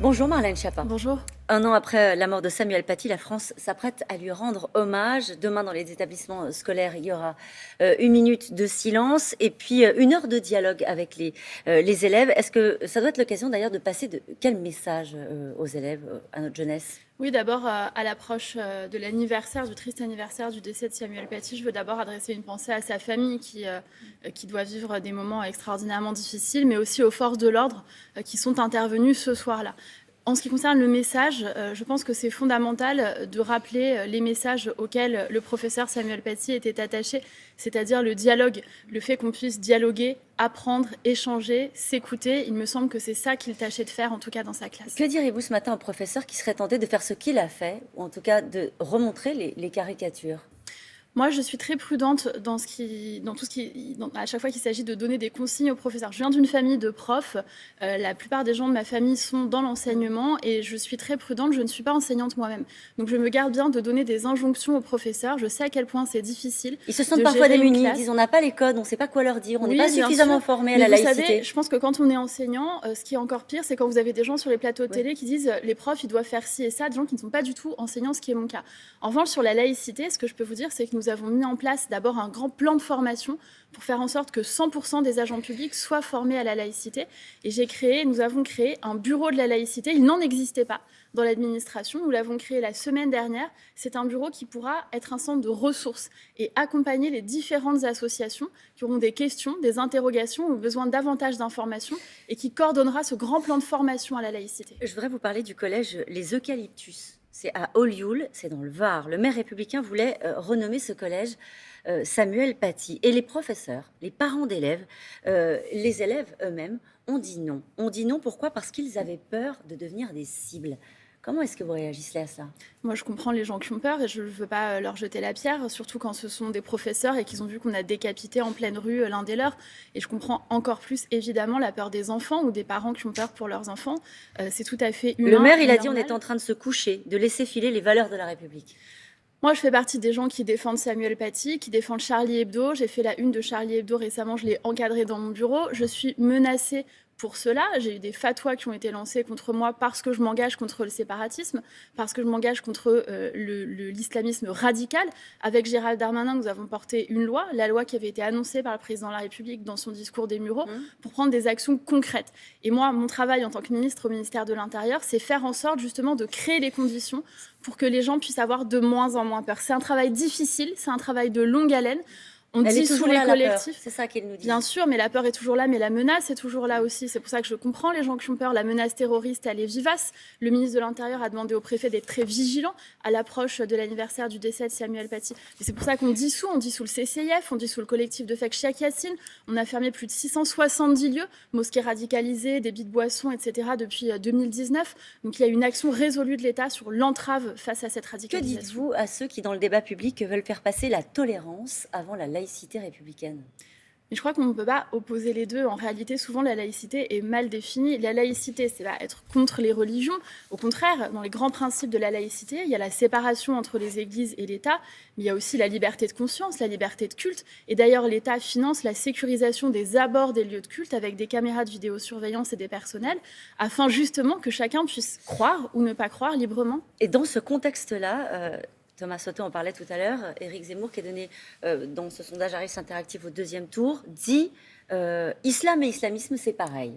Bonjour Marlène Schiappa. Bonjour. Un an après la mort de Samuel Paty, la France s'apprête à lui rendre hommage. Demain, dans les établissements scolaires, il y aura une minute de silence et puis une heure de dialogue avec les élèves. Est-ce que ça doit être l'occasion d'ailleurs de passer quel message aux élèves, à notre jeunesse? Oui, d'abord, à l'approche de l'anniversaire, du triste anniversaire du décès de Samuel Paty, je veux d'abord adresser une pensée à sa famille qui doit vivre des moments extraordinairement difficiles, mais aussi aux forces de l'ordre qui sont intervenues ce soir-là. En ce qui concerne le message, je pense que c'est fondamental de rappeler les messages auxquels le professeur Samuel Paty était attaché, c'est-à-dire le dialogue, le fait qu'on puisse dialoguer, apprendre, échanger, s'écouter. Il me semble que c'est ça qu'il tâchait de faire, en tout cas dans sa classe. Que direz-vous ce matin au professeur qui serait tenté de faire ce qu'il a fait, ou en tout cas de remontrer les caricatures? Moi, je suis très prudente à chaque fois qu'il s'agit de donner des consignes aux professeurs. Je viens d'une famille de profs. La plupart des gens de ma famille sont dans l'enseignement et je suis très prudente. Je ne suis pas enseignante moi-même. Donc, je me garde bien de donner des injonctions aux professeurs. Je sais à quel point c'est difficile Ils se sentent de parfois gérer une démunis, ils classe. disent on n'a pas les codes, on ne sait pas quoi leur dire, on n'est Oui, pas bien suffisamment sûr. formé à Mais la vous laïcité. savez, je pense que quand on est enseignant, ce qui est encore pire, c'est quand vous avez des gens sur les plateaux de Oui. télé qui disent les profs, ils doivent faire ci et ça, des gens qui ne sont pas du tout enseignants, ce qui est mon cas. En revanche, sur la laïcité, ce que je peux vous dire, c'est que nous avons mis en place d'abord un grand plan de formation pour faire en sorte que 100% des agents publics soient formés à la laïcité. Et nous avons créé un bureau de la laïcité. Il n'en existait pas dans l'administration. Nous l'avons créé la semaine dernière. C'est un bureau qui pourra être un centre de ressources et accompagner les différentes associations qui auront des questions, des interrogations ou besoin davantage d'informations et qui coordonnera ce grand plan de formation à la laïcité. Je voudrais vous parler du collège Les Eucalyptus. C'est à Olioul, c'est dans le Var. Le maire républicain voulait renommer ce collège Samuel Paty. Et les professeurs, les parents d'élèves, les élèves eux-mêmes ont dit non. On dit non, pourquoi? Parce qu'ils avaient peur de devenir des cibles. Comment est-ce que vous réagissez à ça? Moi, je comprends les gens qui ont peur et je ne veux pas leur jeter la pierre, surtout quand ce sont des professeurs et qu'ils ont vu qu'on a décapité en pleine rue l'un des leurs. Et je comprends encore plus, évidemment, la peur des enfants ou des parents qui ont peur pour leurs enfants. C'est tout à fait humain. Le maire, il et a dit on normal. est en train de se coucher, de laisser filer les valeurs de la République. Moi, je fais partie des gens qui défendent Samuel Paty, qui défendent Charlie Hebdo. J'ai fait la une de Charlie Hebdo récemment, je l'ai encadré dans mon bureau. Je suis menacée pour cela. J'ai eu des fatwas qui ont été lancés contre moi parce que je m'engage contre le séparatisme, parce que je m'engage contre l'islamisme radical. Avec Gérald Darmanin, nous avons porté une loi, la loi qui avait été annoncée par le président de la République dans son discours des Mureaux, pour prendre des actions concrètes. Et moi, mon travail en tant que ministre au ministère de l'Intérieur, c'est faire en sorte justement de créer les conditions pour que les gens puissent avoir de moins en moins peur. C'est un travail difficile, c'est un travail de longue haleine. On Elle est dissout toujours les là, la peur. collectifs. C'est ça qu'il nous dit. Bien sûr, mais la peur est toujours là, mais la menace est toujours là aussi. C'est pour ça que je comprends les gens qui ont peur. La menace terroriste, elle est vivace. Le ministre de l'Intérieur a demandé au préfet d'être très vigilant à l'approche de l'anniversaire du décès de Samuel Paty. Et c'est pour ça qu'on dissout. On dissout le CCIF, on dissout le collectif de Fek Cheikh Yassine. On a fermé plus de 670 lieux, mosquées radicalisées, débits de boissons, etc. depuis 2019. Donc il y a une action résolue de l'État sur l'entrave face à cette Que radicalisation. dites-vous à ceux qui, dans le débat public, veulent faire passer la tolérance avant la laïcité républicaine? Mais je crois qu'on ne peut pas opposer les deux. En réalité, souvent, la laïcité est mal définie. La laïcité, c'est pas être contre les religions. Au contraire, dans les grands principes de la laïcité, il y a la séparation entre les églises et l'État, mais il y a aussi la liberté de conscience, la liberté de culte. Et d'ailleurs, l'État finance la sécurisation des abords des lieux de culte avec des caméras de vidéosurveillance et des personnels, afin justement que chacun puisse croire ou ne pas croire librement. Et dans ce contexte-là, Thomas Soto en parlait tout à l'heure, Éric Zemmour, qui est donné dans ce sondage Harris Interactive au deuxième tour, dit islam et islamisme, c'est pareil.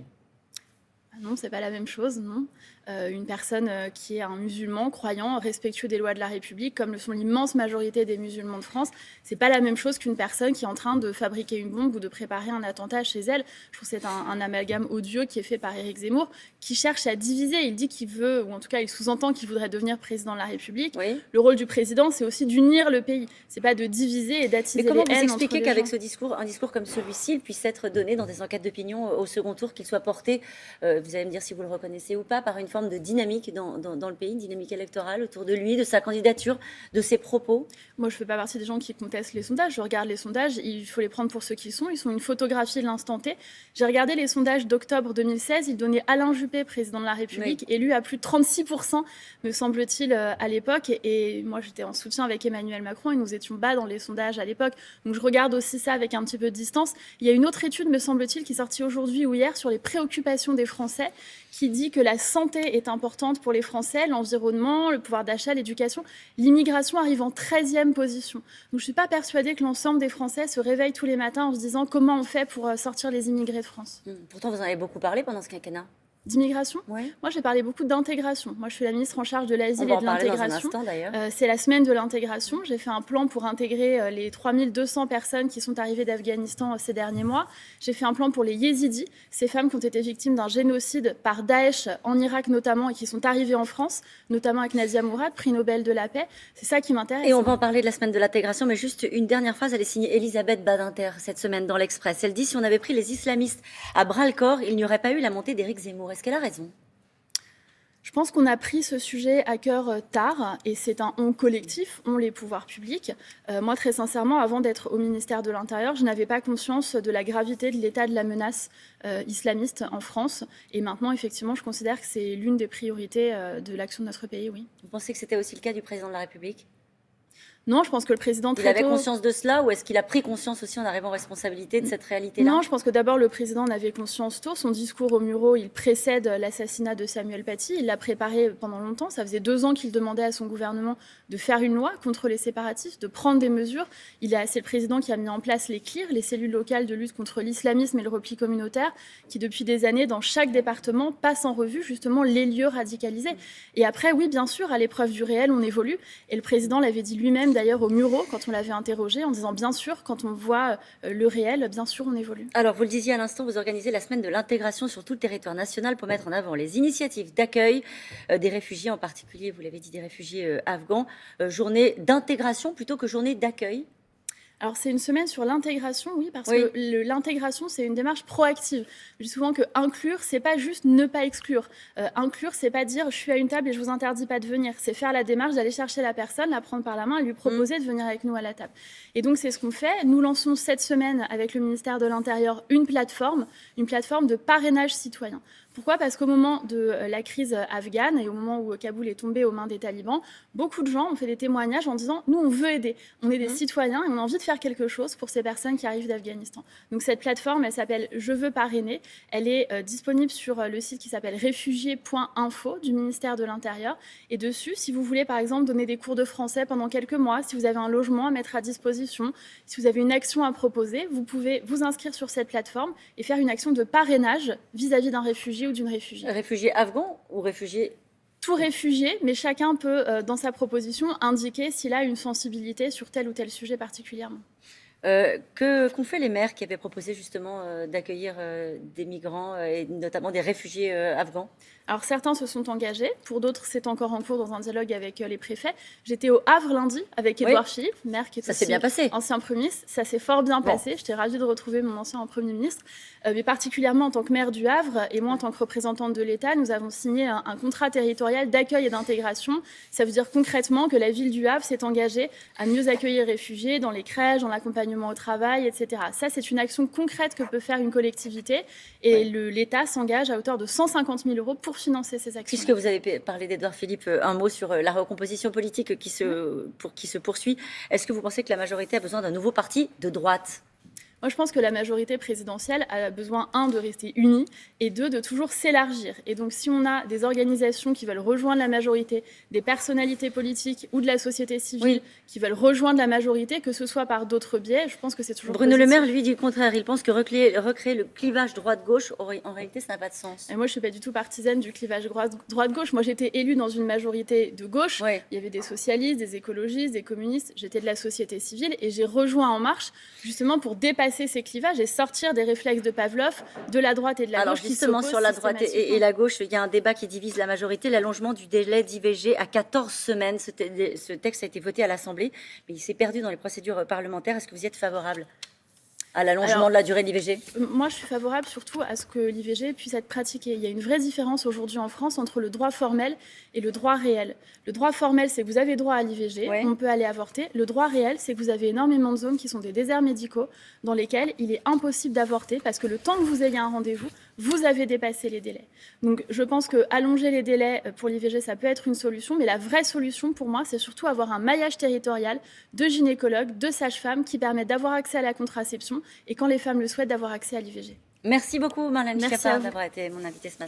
Ah non, c'est pas la même chose, non. Une personne qui est un musulman, croyant, respectueux des lois de la République, comme le sont l'immense majorité des musulmans de France, c'est pas la même chose qu'une personne qui est en train de fabriquer une bombe ou de préparer un attentat chez elle. Je trouve que c'est un amalgame odieux qui est fait par Éric Zemmour, qui cherche à diviser. Il dit qu'il veut, ou en tout cas il sous-entend qu'il voudrait devenir président de la République. Oui. Le rôle du président, c'est aussi d'unir le pays. C'est pas de diviser et d'attiser Mais les comment haines vous entre expliquez les qu'avec gens. ce discours, un discours comme celui-ci, il puisse être donné dans des enquêtes d'opinion au second tour, qu'il soit porté, vous allez me dire si vous le reconnaissez ou pas, par une forme de dynamique dans le pays, une dynamique électorale autour de lui, de sa candidature, de ses propos? Moi, je ne fais pas partie des gens qui contestent les sondages. Je regarde les sondages, il faut les prendre pour ce qu'ils sont. Ils sont une photographie de l'instant T. J'ai regardé les sondages d'octobre 2016. Ils donnaient Alain Juppé, président de la République, élu à plus de 36%, me semble-t-il, à l'époque. Et moi, j'étais en soutien avec Emmanuel Macron et nous étions bas dans les sondages à l'époque. Donc, je regarde aussi ça avec un petit peu de distance. Il y a une autre étude, me semble-t-il, qui est sortie aujourd'hui ou hier sur les préoccupations des Français Français, qui dit que la santé est importante pour les Français, l'environnement, le pouvoir d'achat, l'éducation. L'immigration arrive en 13e position. Donc je ne suis pas persuadée que l'ensemble des Français se réveillent tous les matins en se disant comment on fait pour sortir les immigrés de France. Pourtant, vous en avez beaucoup parlé pendant ce quinquennat. D'immigration ? Oui. Moi, j'ai parlé beaucoup d'intégration. Moi, je suis la ministre en charge de l'asile On va et de en parler dans un l'intégration. instant, d'ailleurs. C'est la semaine de l'intégration. J'ai fait un plan pour intégrer les 3200 personnes qui sont arrivées d'Afghanistan ces derniers mois. J'ai fait un plan pour les Yézidis, ces femmes qui ont été victimes d'un génocide par Daesh en Irak notamment et qui sont arrivées en France, notamment avec Nadia Mourad, prix Nobel de la paix. C'est ça qui m'intéresse. Et on va en parler de la semaine de l'intégration, mais juste une dernière phrase. Elle est signée Elisabeth Badinter cette semaine dans l'Express. Elle dit « Si on avait pris les islamistes à bras-le-corps, il n'y aurait pas eu la montée d'Éric Zemmour ». Est-ce qu'elle a raison ? Je pense qu'on a pris ce sujet à cœur tard et c'est un on collectif, on les pouvoirs publics. Moi, très sincèrement, avant d'être au ministère de l'Intérieur, je n'avais pas conscience de la gravité de l'état de la menace islamiste en France. Et maintenant, effectivement, je considère que c'est l'une des priorités de l'action de notre pays, oui. Vous pensez que c'était aussi le cas du président de la République ? Non, je pense que le président Il avait conscience de cela ou est-ce qu'il a pris conscience aussi en arrivant en responsabilité de cette réalité-là ? Non, je pense que d'abord le président en avait conscience tôt. Son discours au Mureaux, il précède l'assassinat de Samuel Paty. Il l'a préparé pendant longtemps. Ça faisait 2 ans qu'il demandait à son gouvernement de faire une loi contre les séparatistes, de prendre des mesures. C'est le président qui a mis en place les CLIR, les cellules locales de lutte contre l'islamisme et le repli communautaire, qui depuis des années, dans chaque département, passent en revue justement les lieux radicalisés. Et après, oui, bien sûr, à l'épreuve du réel, on évolue. Et le président l'avait dit lui-même d'ailleurs au Mureaux, quand on l'avait interrogé, en disant bien sûr, quand on voit le réel, bien sûr, on évolue. Alors, vous le disiez à l'instant, vous organisez la semaine de l'intégration sur tout le territoire national pour mettre en avant les initiatives d'accueil des réfugiés, en particulier, vous l'avez dit, des réfugiés afghans. Journée d'intégration plutôt que journée d'accueil. Alors, c'est une semaine sur l'intégration, oui, parce que l'intégration, c'est une démarche proactive. Je dis souvent que inclure, c'est pas juste ne pas exclure. Inclure, c'est pas dire je suis à une table et je vous interdis pas de venir. C'est faire la démarche d'aller chercher la personne, la prendre par la main et lui proposer de venir avec nous à la table. Et donc, c'est ce qu'on fait. Nous lançons cette semaine, avec le ministère de l'Intérieur, une plateforme de parrainage citoyen. Pourquoi ? Parce qu'au moment de la crise afghane et au moment où Kaboul est tombé aux mains des talibans, beaucoup de gens ont fait des témoignages en disant « Nous, on veut aider. On est des citoyens et on a envie de faire quelque chose pour ces personnes qui arrivent d'Afghanistan. » Donc cette plateforme, elle s'appelle « Je veux parrainer ». Elle est disponible sur le site qui s'appelle réfugiés.info du ministère de l'Intérieur. Et dessus, si vous voulez par exemple donner des cours de français pendant quelques mois, si vous avez un logement à mettre à disposition, si vous avez une action à proposer, vous pouvez vous inscrire sur cette plateforme et faire une action de parrainage vis-à-vis d'un réfugié ou d'une réfugiée. Réfugiés afghans ou réfugiés ? Tout réfugié, mais chacun peut, dans sa proposition, indiquer s'il a une sensibilité sur tel ou tel sujet particulièrement. Qu'ont fait les maires qui avaient proposé justement d'accueillir des migrants et notamment des réfugiés afghans ? Alors certains se sont engagés, pour d'autres c'est encore en cours dans un dialogue avec les préfets. J'étais au Havre lundi avec Édouard Philippe, maire qui est ça s'est bien passé. Ancien Premier ministre. Ça s'est fort bien passé, j'étais ravie de retrouver mon ancien Premier ministre. Mais particulièrement en tant que maire du Havre et moi en tant que représentante de l'État, nous avons signé un contrat territorial d'accueil et d'intégration. Ça veut dire concrètement que la ville du Havre s'est engagée à mieux accueillir les réfugiés dans les crèches, dans l'accompagnement au travail, etc. Ça c'est une action concrète que peut faire une collectivité et l'État s'engage à hauteur de 150 000 € pour financer ces actions. Puisque vous avez parlé d'Édouard Philippe, un mot sur la recomposition politique qui se poursuit. Est-ce que vous pensez que la majorité a besoin d'un nouveau parti de droite ? Moi, je pense que la majorité présidentielle a besoin, 1, de rester unie, et 2, de toujours s'élargir. Et donc, si on a des organisations qui veulent rejoindre la majorité, des personnalités politiques ou de la société civile qui veulent rejoindre la majorité, que ce soit par d'autres biais, je pense que c'est toujours Bruno positif. Le Maire, lui, dit le contraire. Il pense que recréer le clivage droite-gauche, en réalité, ça n'a pas de sens. Et moi, je ne suis pas du tout partisane du clivage droite-gauche. Moi, j'étais élue dans une majorité de gauche. Il y avait des socialistes, des écologistes, des communistes. J'étais de la société civile et j'ai rejoint En Marche, justement, pour dépasser ces clivages et sortir des réflexes de Pavlov, de la droite et de la gauche. Alors justement, sur la droite et la gauche, il y a un débat qui divise la majorité, l'allongement du délai d'IVG à 14 semaines. Ce texte a été voté à l'Assemblée, mais il s'est perdu dans les procédures parlementaires. Est-ce que vous y êtes favorable à l'allongement de la durée de l'IVG ? Moi, je suis favorable surtout à ce que l'IVG puisse être pratiquée. Il y a une vraie différence aujourd'hui en France entre le droit formel et le droit réel. Le droit formel, c'est que vous avez droit à l'IVG, on peut aller avorter. Le droit réel, c'est que vous avez énormément de zones qui sont des déserts médicaux dans lesquels il est impossible d'avorter parce que le temps que vous ayez un rendez-vous, vous avez dépassé les délais. Donc, je pense que allonger les délais pour l'IVG, ça peut être une solution, mais la vraie solution pour moi, c'est surtout avoir un maillage territorial de gynécologues, de sages-femmes qui permettent d'avoir accès à la contraception et quand les femmes le souhaitent, d'avoir accès à l'IVG. Merci beaucoup Marlène Schiappa d'avoir été mon invitée ce matin.